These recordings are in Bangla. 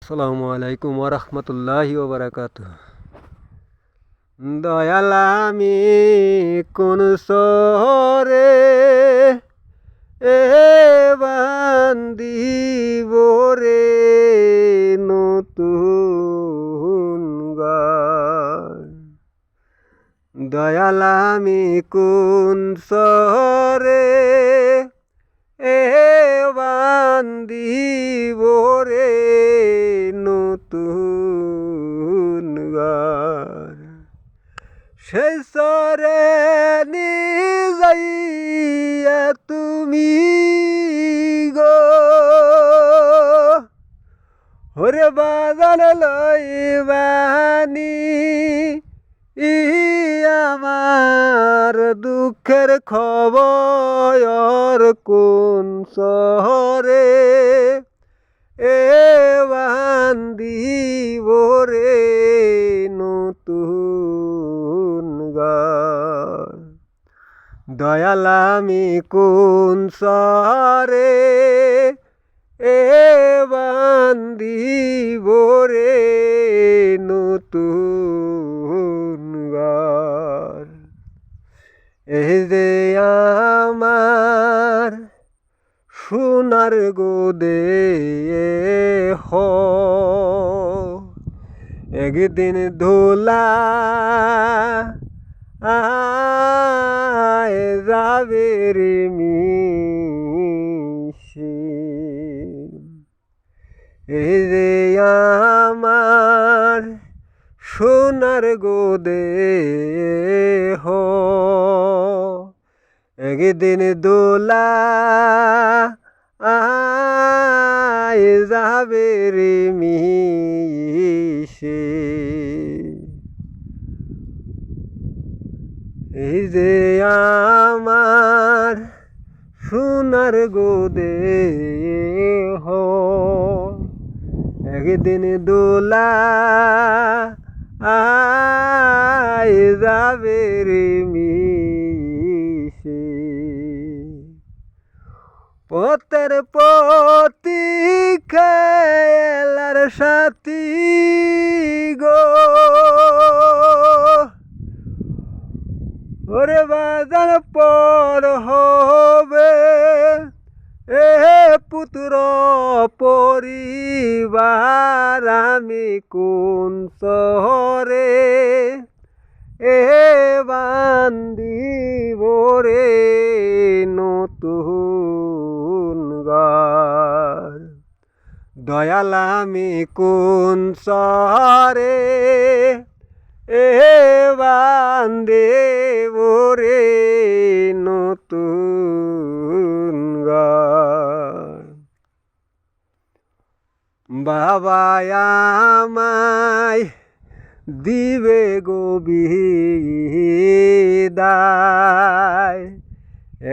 আসসালামু আলাইকুম ওরহমতুল্লাহি ওবরাকাতুহ। দয়াল আমি কোন শহরে বান্দিব রে নতুন গান। দয়াল আমি কোন শহরে বান্দিব রে নতুন গান। সেই সরে যাইয়া তুমি গো হরে বাজান লইবানি আমার দুঃখের খবর কোন শহরে বান্দিব রে নতুন গান। দয়াল আমি কোন শহরে বান্দিব রে নতুন গান। এই যে আমার সোনার গোদে একদিন ধোলা যাবে রে মিশে। এই যে আমার সোনার গোদে একদিন দোলা যাবে রে মিশে। এই যে আমার সোনার গোদে একদিন দোলা যাবে রে মিশে। পথের পতি খেলার সাথী গো ওরে বাজার পর হবে পুত্র পরিবার আমি কোন শহরে বান্দিব রে নতুন গান। দয়াল আমি কোন শহরে বান্দিব রে নতুন গান। বাবা আমায় দিবে গো বিদায়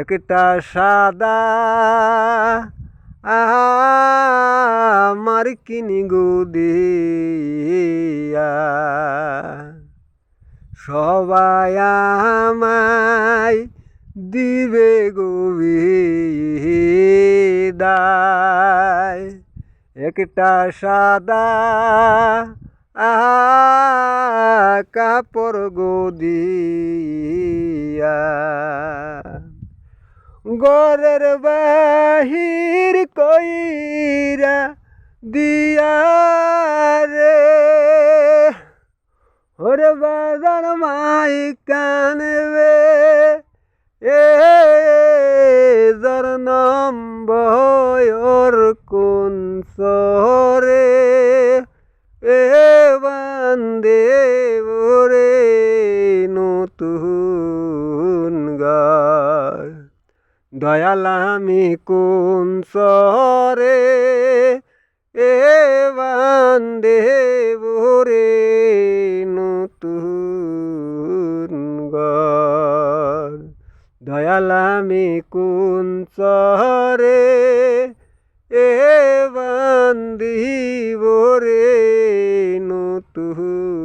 একটা সাদা আমার কিনি গো দিয়া। সবাই আমায় দিবে গো বিদায় একটা সাদা কাপড় গো দিয়া। ঘরের বাহির কইরা দিয়া রে ওরে বাজার মাই কানবে যার নাম বয়র কোন শহরে বান্দিব রে নতুন গান। দয়াল আমি কোন শহরে বান্দিব রে নতুন গান। দয়াল আমি কোন শহরে বান্দিব রে নতুন